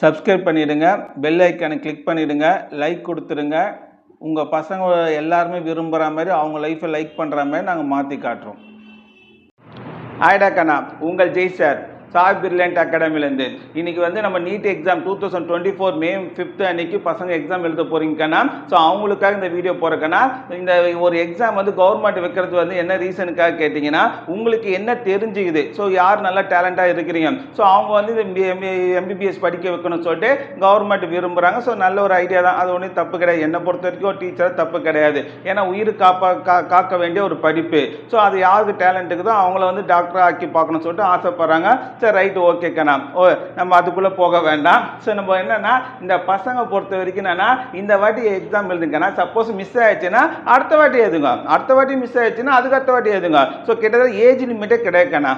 Subscribe பண்ணிடுங்க, bell ஐக்கானை click பண்ணிடுங்க, லைக் கொடுத்துருங்க. உங்கள் பசங்க எல்லாருமே விரும்புகிற மாதிரி அவங்க லைஃப்பை லைக் பண்ணுற மாதிரி நாங்கள் மாற்றி காட்டுறோம். ஆயிடா கண்ணா, உங்கள் ஜெய் சார் சாய் பிரில்லியன்ட் அகாடமிலேருந்து இன்றைக்கி நம்ம நீட் எக்ஸாம் 2024 May 5 அன்னைக்கு பசங்க எக்ஸாம் எழுத போகிறீங்கண்ணா. ஸோ அவங்களுக்காக இந்த வீடியோ போகிறக்கண்ணா. இந்த ஒரு எக்ஸாம் கவர்மெண்ட் வைக்கிறது என்ன ரீசனுக்காக கேட்டிங்கன்னா, உங்களுக்கு என்ன தெரிஞ்சுக்குது, ஸோ யார் நல்லா டேலண்டாக இருக்கிறீங்க, ஸோ அவங்க இந்த எம்பிபிஎஸ் படிக்க வைக்கணும்னு சொல்லிட்டு கவர்மெண்ட் விரும்புகிறாங்க. ஸோ நல்ல ஒரு ஐடியா தான், அது ஒன்றும் தப்பு கிடையாது. என்னை பொறுத்த வரைக்கும் டீச்சர் தப்பு கிடையாது. ஏன்னா உயிர் காக்க வேண்டிய ஒரு படிப்பு. ஸோ அது யாருக்கு டேலண்ட் இருக்குதோ அவங்கள டாக்டராக ஆக்கி பார்க்கணும்னு சொல்லிட்டு ஆசைப்படுறாங்க. சரி, ரைட்டு, ஓகே கண்ணா. நம்ம அதுக்குள்ளே போக வேண்டாம். ஸோ நம்ம என்னென்னா, இந்த பசங்க பொறுத்த வரைக்கும் என்னென்னா, இந்த வாட்டி எக்ஸாம் எழுதுங்கண்ணா. சப்போஸ் மிஸ் ஆயிடுச்சுன்னா அடுத்த வாட்டி எழுதுங்க, அடுத்த வாட்டி மிஸ் ஆயிடுச்சுன்னா அதுக்கு அடுத்த வாட்டி எழுதுங்க. ஸோ கிட்டத்தட்ட ஏஜ் லிமிட்டே கிடையாதுண்ணா.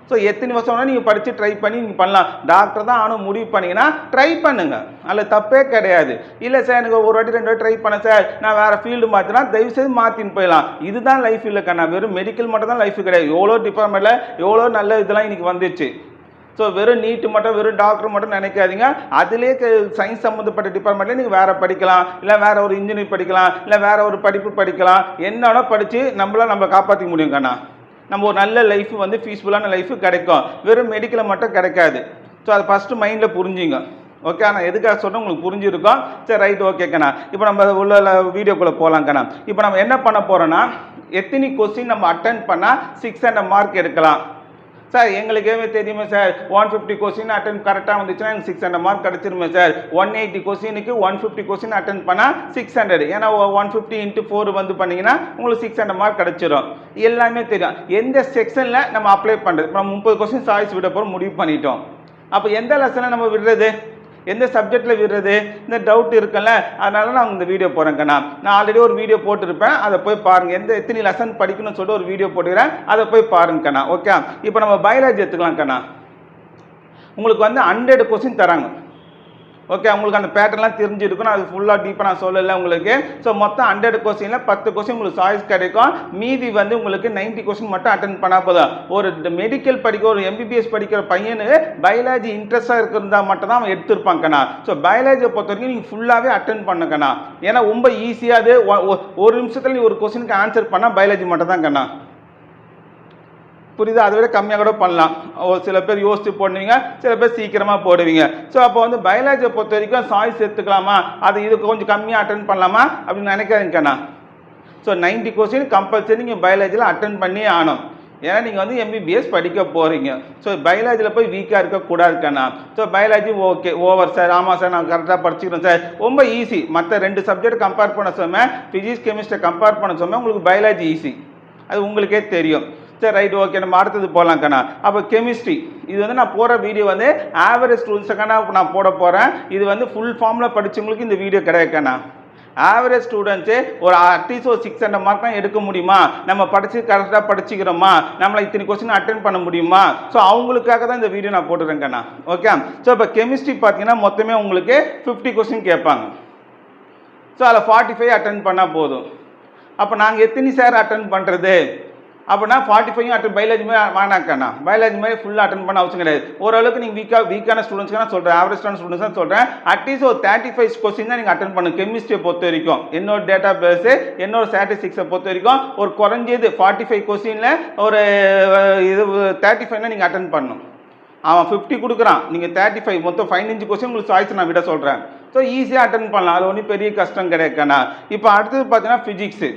ஸோ எத்தனை வருஷம் வேணால் நீங்கள் படித்து ட்ரை பண்ணி நீங்கள் பண்ணலாம். டாக்டர் தான் ஆனால் முடிவு பண்ணிங்கன்னா ட்ரை பண்ணுங்கள், அதில் தப்பே கிடையாது. இல்லை சார் எனக்கு ஒரு வாட்டி 2 வாட்டி ட்ரை பண்ணேன் சார், நான் வேறு ஃபீல்டு மாற்றினா தயவுசெய்து மாற்றின்னு போயிடலாம். இதுதான் லைஃப் இல்லைக்கண்ணா. வெறும் மெடிக்கல் மட்டும் தான் லைஃப் கிடையாது. எவ்வளோ டிபார்ட்மெண்ட்டில் எவ்வளோ நல்ல இதெல்லாம் இன்றைக்கி வந்துச்சு. ஸோ வெறும் நீட்டு மட்டும் வெறும் டாக்டர் மட்டும் நினைக்காதீங்க. அதிலே சயின்ஸ் சம்மந்தப்பட்ட டிபார்ட்மெண்ட்டில் நீங்கள் வேறு படிக்கலாம், இல்லை வேறு ஒரு இன்ஜினியர் படிக்கலாம், இல்லை வேறு ஒரு படிப்பு படிக்கலாம். என்னன்னா படித்து நம்மளை காப்பாற்றிக்க முடியும் கண்ணா. நம்ம ஒரு நல்ல லைஃப் பீஸ்ஃபுல்லான லைஃப் கிடைக்கும். வெறும் மெடிக்கலை மட்டும் கிடைக்காது. ஸோ அதை ஃபஸ்ட்டு மைண்டில் புரிஞ்சுங்க. ஓகே, நான் எதுக்காக சொன்னால் உங்களுக்கு புரிஞ்சிருக்கோம். சரி, ரைட், ஓகேக்கண்ணா. இப்போ நம்ம உள்ள வீடியோக்குள்ளே போகலாங்கண்ணா. இப்போ நம்ம என்ன பண்ண போகிறோன்னா, எத்தனை கொஸ்டின் நம்ம அட்டென்ட் பண்ணால் 600 மார்க் எடுக்கலாம். சார் எங்களுக்கே தெரியுமே சார், 150 கொஸ்டின் அட்டன் கரெக்டாக வந்துச்சுன்னா எனக்கு 600 மார்க் கிடச்சிருமே சார். 180 கொஸ்டினுக்கு 150 கொஸ்டின் அட்டன் பண்ணால் 600. ஏன்னா 150 × 4 பண்ணிங்கன்னா உங்களுக்கு 600 மார்க் கிடச்சிரும். எல்லாமே தெரியும். எந்த செக்ஷனில் நம்ம அப்ளை பண்ணுறது. நம்ம 30 கொஸ்டின் சாய்ஸ் விட போகிறோம் முடிவு பண்ணிட்டோம். அப்போ எந்த லெசனை நம்ம விடுறது, எந்த சப்ஜெக்டில் விடுறது, இந்த டவுட் இருக்குல்ல. அதனால நான் இந்த வீடியோ போகிறேங்கண்ணா. நான் ஆல்ரெடி ஒரு வீடியோ போட்டிருப்பேன், அதை போய் பாருங்கள். எத்தனை லெசன் படிக்கணும்னு சொல்லிட்டு ஒரு வீடியோ போட்டுக்கிறேன், அதை போய் பாருங்கண்ணா. ஓகே, இப்போ நம்ம பயாலஜி எடுத்துக்கலாம்க்கண்ணா. உங்களுக்கு 100 கொஸ்டின் தராங்க. ஓகே, உங்களுக்கு அந்த பேட்டர்லாம் தெரிஞ்சிருக்கும். அது ஃபுல்லாக டீப்பாக நான் சொல்லலை உங்களுக்கு. ஸோ மொத்தம் 100 கொஸ்டினில் 10 கொஸ்டின் உங்களுக்கு சாய்ஸ் கிடைக்கும். மீதி உங்களுக்கு 90 கொஸ்டின் மட்டும் அட்டன் பண்ணால் போதும். ஒரு மெடிக்கல் படிக்க ஒரு எம்பிபிஎஸ் படிக்கிற பையனுக்கு பயாலஜி இன்ட்ரெஸ்டாக இருக்கிறதா மட்டும் தான் அவன் எடுத்திருப்பாங்கண்ணா. ஸோ பயாலஜியை பொறுத்த வரைக்கும் நீங்கள் ஃபுல்லாகவே அட்டன் பண்ணுங்கண்ணா. ஏன்னா ரொம்ப ஈஸியாக ஒரு நிமிஷத்தில் நீ ஒரு கொஸ்டினுக்கு ஆன்சர் பண்ணால் பயாலஜி மட்டும் தான் கண்ணா. புரியுதா? அதை விட கம்மியாக கூட பண்ணலாம். சில பேர் யோசித்து போடுவீங்க, சில பேர் சீக்கிரமாக போடுவீங்க. ஸோ அப்போ பயாலஜியை பொறுத்த வரைக்கும் சாய்ஸ் எடுத்துக்கலாமா, அது இது கொஞ்சம் கம்மியாக அட்டன் பண்ணலாமா அப்படின்னு நினைக்காதீங்கண்ணா. ஸோ 90 கொஸ்டின் கம்பல்சரி நீங்கள் பயாலஜியில் அட்டன் பண்ணி ஆகணும். ஏன்னா நீங்கள் எம்பிபிஎஸ் படிக்க போகிறீங்க. ஸோ பயாலஜியில் போய் வீக்காக இருக்கக்கூடாதுக்கண்ணா. So biology okay over sir, ஆமாம் சார் நான் கரெக்டாக படிச்சுக்கிறேன் சார், ரொம்ப ஈஸி. மற்ற 2 சப்ஜெக்ட் கம்பேர் பண்ண சொன்னேன், ஃபிசிக்ஸ் கெமிஸ்ட்ரி கம்பேர் பண்ண சொன்னேன், உங்களுக்கு பயாலஜி ஈஸி, அது உங்களுக்கே தெரியும். சரி, ரைட், ஓகே, நம்ம அடுத்தது போகலாம்க்கண்ணா. அப்போ கெமிஸ்ட்ரி இது நான் போகிற வீடியோ ஆவரேஜ் ஸ்டூடெண்ட்ஸுக்கான நான் போட போகிறேன். இது ஃபுல் ஃபார்மில் படித்தவங்களுக்கு இந்த வீடியோ கிடையாதுக்கண்ணா. ஆவரேஜ் ஸ்டூடெண்ட்ஸு ஒரு அட்லீஸ்ட் ஒரு 600 மார்க் தான் எடுக்க முடியுமா, நம்ம படித்து கரெக்டாக படிச்சுக்கிறோமா, நம்மளை இத்தனை கொஸ்டின் அட்டன் பண்ண முடியுமா, ஸோ அவங்களுக்காக தான் இந்த வீடியோ நான் போட்டுருக்கேண்ணா. ஓகே, ஸோ இப்போ கெமிஸ்ட்ரி பார்த்தீங்கன்னா மொத்தமே உங்களுக்கு 50 கொஸ்டின் கேட்பாங்க. ஸோ அதில் 45 அட்டன் பண்ணால் போதும். அப்போ நாங்கள் எத்தனை சார் அட்டன் பண்ணுறது அப்படின்னா 45 அட்டன் பயாலஜி மாதிரி வேணாக்கண்ணா. பயாலஜி மாதிரி ஃபுல்லாக அட்டன் பண்ண அவசியம் கிடையாது. ஓரளவுக்கு நீங்கள் வீக்கான ஸ்டூடெண்ட்ஸ்க்கு நான் சொல்கிறேன், ஆவரேஜான ஸ்டூடெண்ட்ஸ் தான் சொல்கிறேன். அட்லீஸ்ட் ஒரு 35 கொஸ்டின் தான் நீங்கள் அட்டன் பண்ணுங்க. கெமிஸ்ட்ரியை பொறுத்த வரைக்கும் என்னோட டேட்டா பேஸு என்னோட ஸ்டாட்டிஸ்டிக்ஸை பொறுத்த வரைக்கும் ஒரு குறைஞ்சது 45 கொஸ்டினில் ஒரு 35 நீங்கள் அட்டன் பண்ணணும். அவன் 50 கொடுக்குறான், நீங்கள் 35, மொத்தம் 15 கொஸ்டின் உங்களுக்கு சாய்ஸ் நான் விட சொல்கிறேன். ஸோ ஈஸியாக அட்டன் பண்ணலாம், அது ஒன்றும் பெரிய கஷ்டம் கிடையாதுக்கண்ணா. இப்போ அடுத்தது பார்த்தீங்கன்னா ஃபிசிக்ஸு.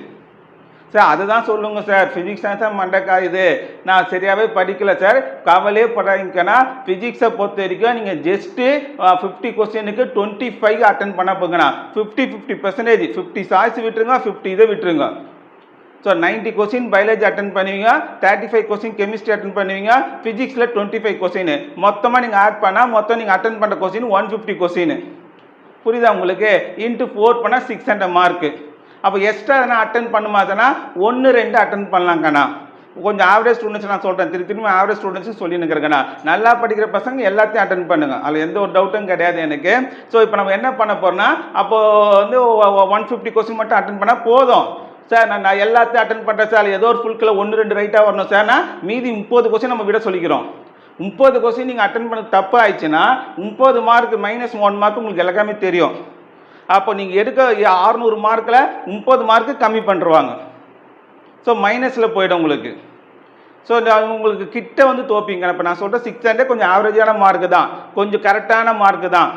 சார் அதுதான் சொல்லுங்க சார், ஃபிசிக்ஸ் தான் சார் மண்டைக்காயுது, நான் சரியாகவே படிக்கலை சார். கவலையே படாதீங்கன்னா ஃபிசிக்ஸை பொறுத்த வரைக்கும் நீங்கள் ஜஸ்ட்டு 50 கொஸ்டினுக்கு 25 அட்டன் பண்ண போங்கண்ணா. 50% 50 சாய்ஸ் விட்டுருங்க, 50 இதை விட்டுருங்க. ஸோ 90 கொஸ்டின் பயாலஜி அட்டன் பண்ணுவீங்க, 35 கொஸ்டின் கெமிஸ்ட்ரி அட்டன் பண்ணுவீங்க, ஃபிசிக்ஸில் 25 கொஸ்டின் மொத்தமாக நீங்கள் ஆட் பண்ணால் மொத்தம் நீங்கள் அட்டன் பண்ணுற கொஸ்டின் 150 கொஸ்டின். புரியுதா உங்களுக்கு? இன்ட்டு 4 பண்ணால் 600 மார்க்கு. அப்போ எக்ஸ்ட்ரா எதனா அட்டன் பண்ணுமாதுன்னா 1 2 அட்டன் பண்ணலாங்கண்ணா. கொஞ்சம் ஆவரேஜ் ஸ்டூடெண்ட்ஸ் நான் சொல்கிறேன், திரும்ப ஆவரேஜ் ஸ்டூடெண்ட்ஸும் சொல்லி நிற்கிறேங்கண்ணா. நல்லா படிக்கிற பசங்க எல்லாத்தையும் அட்டன் பண்ணுங்க, அதில் எந்த ஒரு டவுட்டும் கிடையாது எனக்கு. ஸோ இப்போ நம்ம என்ன பண்ண போகிறோம்னா, அப்போது 150 கொஸ்டின் மட்டும் அட்டன் பண்ணால் போதும் சார். நான் எல்லாத்தையும் அட்டன் பண்ணுறேன் சார், ஏதோ ஒரு ஃபுல்கில் 1 2 ரைட்டாக வரணும் சார்னா மீதி 30 கொஸ்டின் நம்ம விட சொல்லிக்கிறோம். 30 கொஸ்டின் நீங்கள் அட்டன் பண்ண தப்பு ஆயிடுச்சுன்னா 30 மார்க் -1 மார்க் உங்களுக்கு எல்லாமே தெரியும். அப்போ நீங்கள் எடுக்க 600 மார்க்கில் 30 மார்க்கு கம்மி பண்ணுருவாங்க. ஸோ மைனஸில் போய்டும் உங்களுக்கு. ஸோ உங்களுக்கு கிட்ட வந்து தோப்பீங்க. இப்போ நான் சொல்கிற 600 கொஞ்சம் ஆவரேஜான மார்க்கு தான், கொஞ்சம் கரெக்டான மார்க்கு தான்.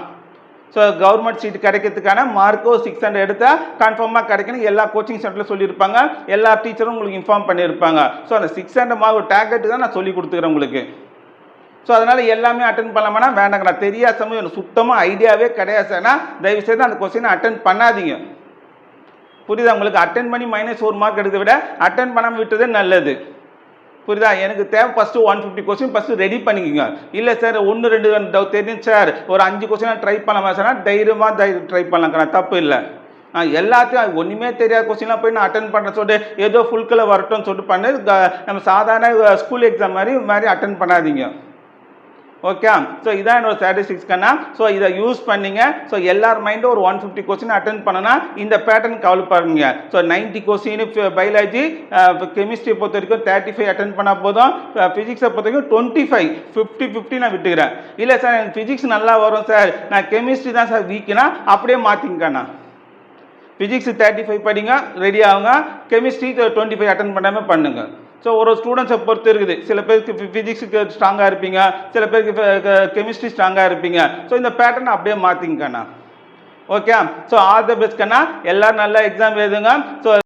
ஸோ கவர்மெண்ட் சீட் கிடைக்கிறதுக்கான மார்க்கோ 600 எடுத்தால் கன்ஃபார்மாக கிடைக்கணும். எல்லா கோச்சிங் சென்டரில் சொல்லியிருப்பாங்க, எல்லா டீச்சரும் உங்களுக்கு இன்ஃபார்ம் பண்ணியிருப்பாங்க. ஸோ அந்த 600 மார்க் டார்கெட்டு தான் நான் சொல்லி கொடுத்துக்கிறேன் உங்களுக்கு. ஸோ அதனால் எல்லாமே அட்டன் பண்ணலாமானா வேண்டாங்க. நான் தெரியாத சமயம் எனக்கு சுத்தமாக ஐடியாவே கிடையாது சார்னா தயவுசெய்து அந்த கொஸ்டினை அட்டன் பண்ணாதீங்க. புரியுதா உங்களுக்கு? அட்டன் பண்ணி -1 மார்க் எடுக்கிறத விட அட்டன் பண்ணாமல் விட்டதே நல்லது. புரியுதா? எனக்கு தேவை ஃபஸ்ட்டு 150 கொஸ்டின் ஃபஸ்ட்டு ரெடி பண்ணிக்கோங்க. இல்லை சார் 1 2 தெரியும் சார், ஒரு 5 கொஸ்டினாக ட்ரை பண்ணலாமா சார்? தைரியமாக ட்ரை பண்ணலாம், தப்பு இல்லை. எல்லாத்தையும் ஒன்றுமே தெரியாத கொஸ்டின்லாம் போய் நான் அட்டன் பண்ணுறேன் சொல்லிட்டு ஏதோ ஃபுல்கில் வரட்டும்னு சொல்லிட்டு பண்ணு. நம்ம சாதாரண ஸ்கூல் எக்ஸாம் மாதிரி அட்டன் பண்ணாதீங்க. ஓகே, ஸோ இதான் என்னோட ஸ்டாட்டிஸ்டிக்ஸ் கண்ணா. ஸோ இதை யூஸ் பண்ணிங்க. ஸோ எல்லார் மைண்டும் ஒரு 150 கொஸ்டின் அட்டன் பண்ணனா இந்த பேட்டர்ன் கவலைப்படுங்க. ஸோ 90 கொஸ்டின் பயாலஜி, கெமிஸ்ட்ரி பொறுத்த வரைக்கும் 35 அட்டன் பண்ணால் போதும். ஃபிசிக்ஸை பொறுத்த வரைக்கும் 25 50 நான் விட்டுக்கிறேன். இல்லை சார் எனக்கு ஃபிசிக்ஸ் நல்லா வரும் சார், நான் கெமிஸ்ட்ரி தான் சார் வீக்குனா அப்படியே மாற்றிங்கண்ணா. ஃபிசிக்ஸ் 35 படிங்க, ரெடி ஆகுங்க. கெமிஸ்ட்ரி 25 அட்டன் பண்ணாமல் பண்ணுங்க. ஸோ ஒரு ஸ்டூடெண்ட்ஸை பொறுத்து இருக்குது. சில பேருக்கு ஃபிசிக்ஸுக்கு ஸ்ட்ராங்காக இருப்பீங்க, சில பேருக்கு கெமிஸ்ட்ரி ஸ்ட்ராங்காக இருப்பீங்க. ஸோ இந்த பேட்டர்ன் அப்படியே மாற்றிங்கண்ணா. Okay, so all the best கண்ணா. எல்லோரும் நல்லா எக்ஸாம் எழுதுங்க. ஸோ